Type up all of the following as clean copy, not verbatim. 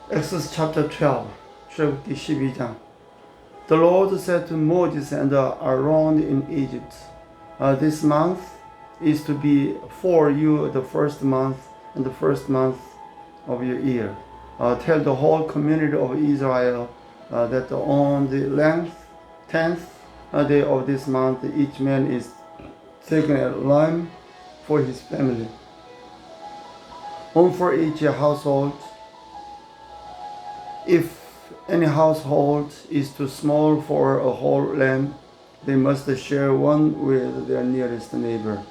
Exodus chapter 12, 출애굽기 12장. The Lord said to Moses and Aaron in Egypt, this month is to be for you the first month and the first month of your year. Tell the whole community of Israel that on the 10th day of this month, each man is taken a lamb for his family, one for each household. If any household is too small for a whole lamb, they must share one with their nearest neighbor.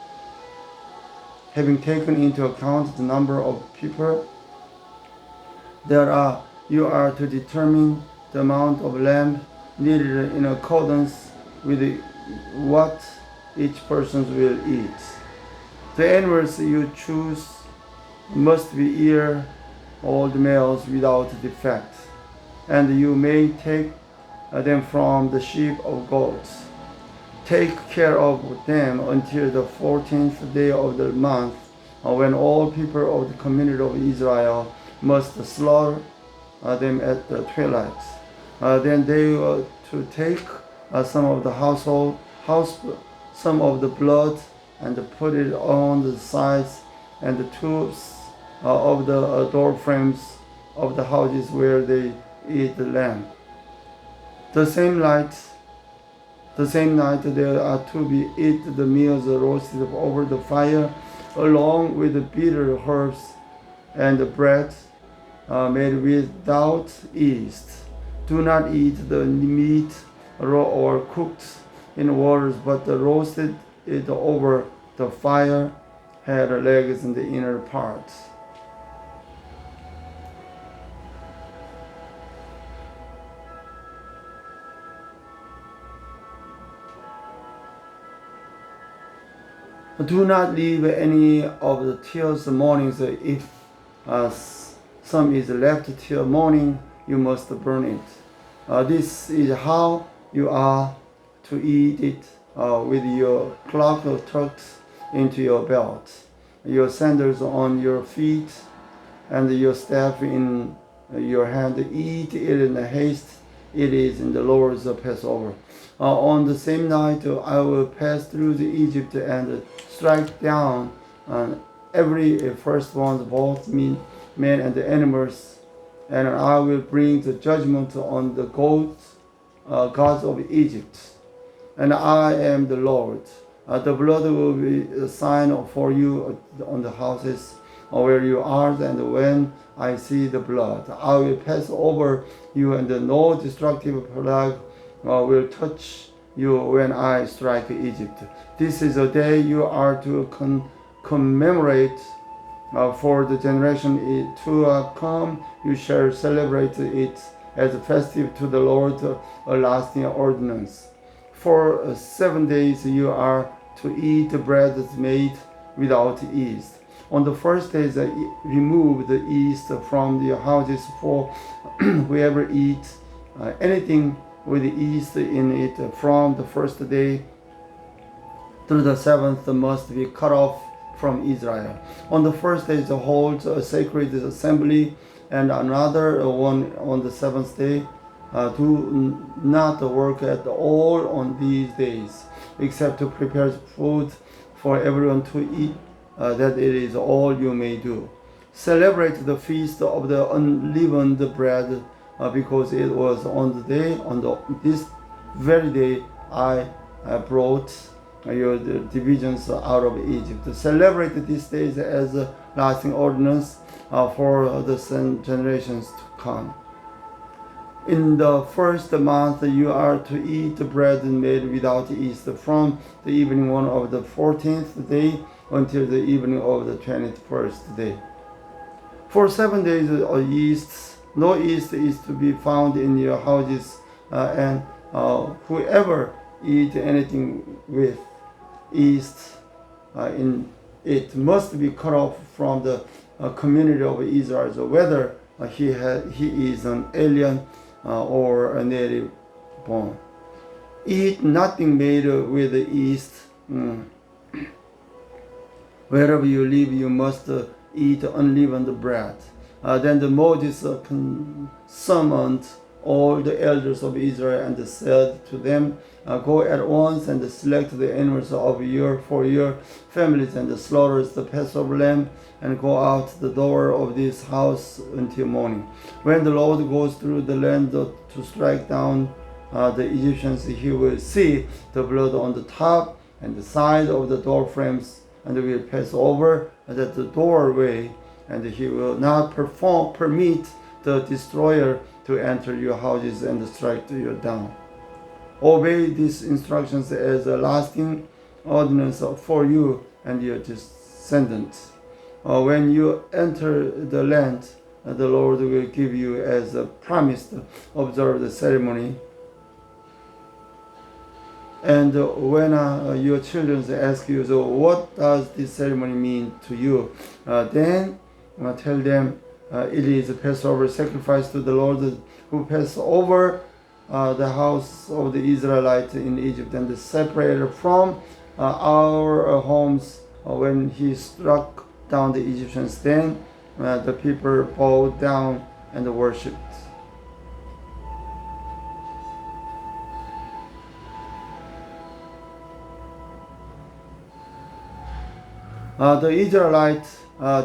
Having taken into account the number of people you are to determine the amount of lamb needed in accordance with what each person will eat. The animals you choose must be year-old males without defect, and you may take them from the sheep or goats. Take care of them until the 14th day of the month, when all people of the community of Israel must slaughter them at the twilight. Then they are to take some of the some of the blood and put it on the sides and the tubes of the door frames of the houses where they eat the lamb. The same night there are to be eat the meals roasted over the fire, along with the bitter herbs and the bread made without yeast. Do not eat the meat raw or cooked in waters, but roasted it over the fire, head, legs, and the inner parts. Do not leave any of the till mornings. If some is left till morning, you must burn it. This is how you are to eat it, with your cloak tucked into your belt, your sandals on your feet, and your staff in your hand. Eat it in haste. It is in the Lord's Passover. On the same night, I will pass through Egypt and strike down every firstborn, both men and the animals, and I will bring the judgment on the gods of Egypt. And I am the Lord. The blood will be a sign for you on the houses where you are, and when I see the blood, I will pass over you, and no destructive plague will touch you when I strike Egypt. This is a day you are to commemorate for the generation to come. You shall celebrate it as a festive to the Lord, a lasting ordinance. For 7 days you are to eat bread made without yeast. On the first day, remove the yeast from the houses, for whoever eats anything with yeast in it from the first day through the 7th must be cut off from Israel. On the first day, hold a sacred assembly, and another one on the 7th day. Do not work at all on these days, except to prepare food for everyone to eat. That it is all you may do. Celebrate the feast of the unleavened bread, because it was this very day I brought your divisions out of Egypt. Celebrate these days as a lasting ordinance for the generations to come. In the first month you are to eat bread made without yeast from the evening one of the 14th day until the evening of the 21st day. For 7 days no yeast is to be found in your houses, and whoever eat anything with yeast in it must be cut off from the community of Israel, whether he is an alien or a native born. Eat nothing made with yeast. Wherever you live, you must eat unleavened bread. Then the Moses summoned all the elders of Israel and said to them, Go at once and select the animals for your families and slaughter the Passover lamb and go out the door of this house until morning. When the Lord goes through the land to strike down the Egyptians, he will see the blood on the top and the side of the door frames and will pass over at the doorway, and he will not permit the destroyer to enter your houses and strike you down. Obey these instructions as a lasting ordinance for you and your descendants. When you enter the land, the Lord will give you as promised. Observe the ceremony. And when your children ask you, so what does this ceremony mean to you? Then tell them it is a Passover sacrifice to the Lord who passed over the house of the Israelites in Egypt and separated from our homes when he struck down the Egyptians. Then the people bowed down and worshipped. The Israelites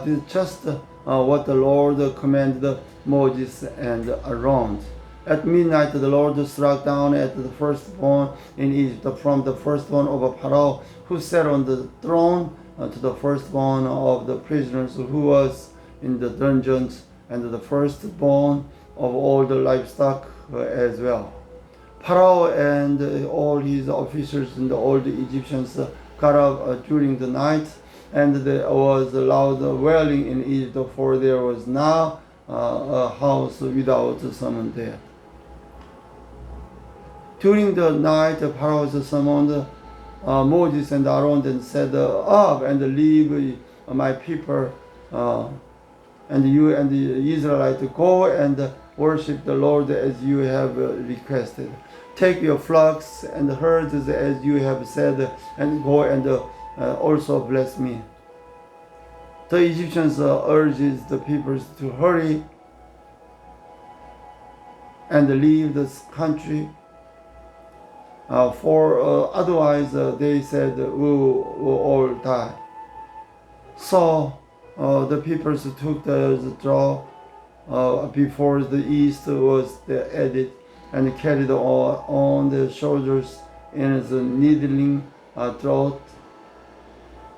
did just what the Lord commanded Moses and Aaron. At midnight, the Lord struck down at the firstborn in Egypt, from the firstborn of Pharaoh who sat on the throne to the firstborn of the prisoners who was in the dungeons, and the firstborn of all the livestock as well. Pharaoh and all his officers and all the Egyptians got up during the night, and there was a loud wailing in Egypt, for there was now a house without someone there. During the night, Pharaoh summoned Moses and Aaron and said, Up and leave my people, and you and the Israelites go and worship the Lord as you have requested. Take your flocks and herds as you have said, and go and also bless me. The Egyptians urged the people to hurry and leave this country, for otherwise they said we will all die. So the people took the draw before the east was added and carried on their shoulders in a needling throat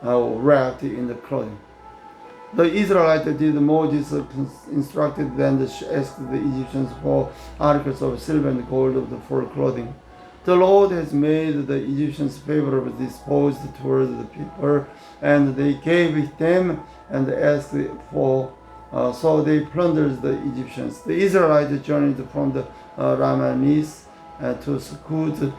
wrapped in the clothing. The Israelites did Moses instructed them to ask the Egyptians for articles of silver and gold for clothing. The Lord has made the Egyptians favorably disposed toward the people, and they gave them and asked for, so they plundered the Egyptians. The Israelites journeyed from the Ramanis to Sukkot.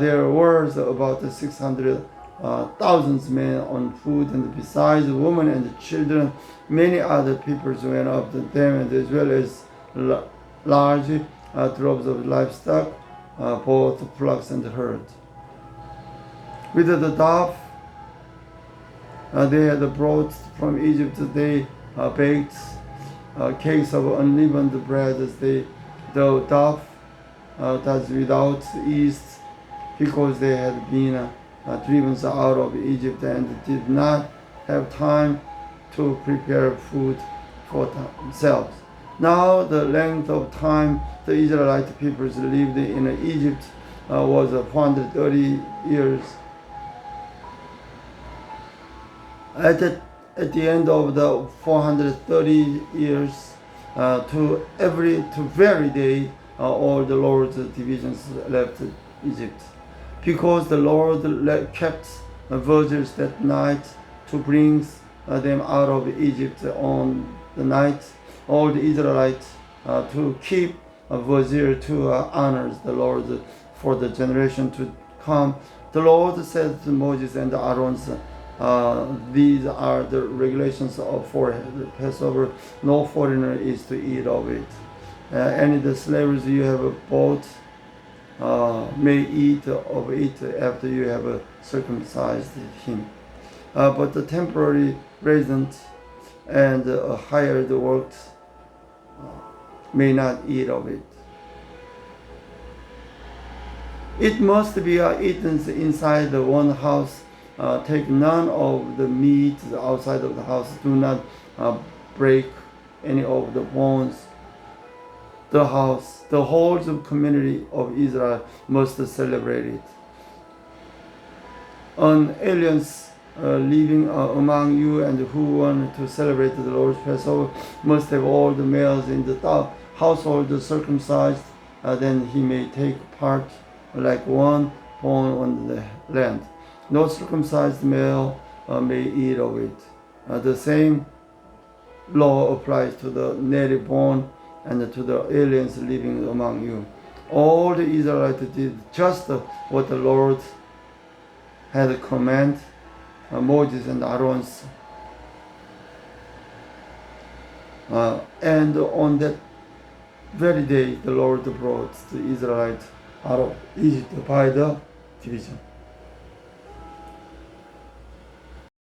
There were about 600,000 men on foot, and besides women and children, many other peoples went up to them, and as well as large droves of livestock, both flocks and herds. With the dove they had brought from Egypt, they baked cakes of unleavened bread, as the dove does without yeast, because they had been driven out of Egypt and did not have time to prepare food for themselves. Now the length of time the Israelite peoples lived in Egypt was 430 years. At the end of the 430 years, to very day, all the Lord's divisions left Egypt, because the Lord kept virgins that night to bring them out of Egypt on the night. All the Israelites to keep a vizier to honor the Lord for the generation to come. The Lord said to Moses and Aaron, these are the regulations for the Passover. No foreigner is to eat of it. Any of the slaves you have bought may eat of it after you have circumcised him. But the temporary resident and hired worked may not eat of it. It must be eaten inside the one house. Take none of the meat outside of the house. Do not break any of the bones. The house, the whole community of Israel must celebrate it. An aliens living among you and who want to celebrate the Lord's Passover must have all the males in the household circumcised. Then he may take part like one born on the land. No circumcised male may eat of it. The same law applies to the native born and to the aliens living among you. All the Israelites did just what the Lord had commanded Moses and Aaron's. And on that very day, the Lord brought the Israelites out of Egypt by the division.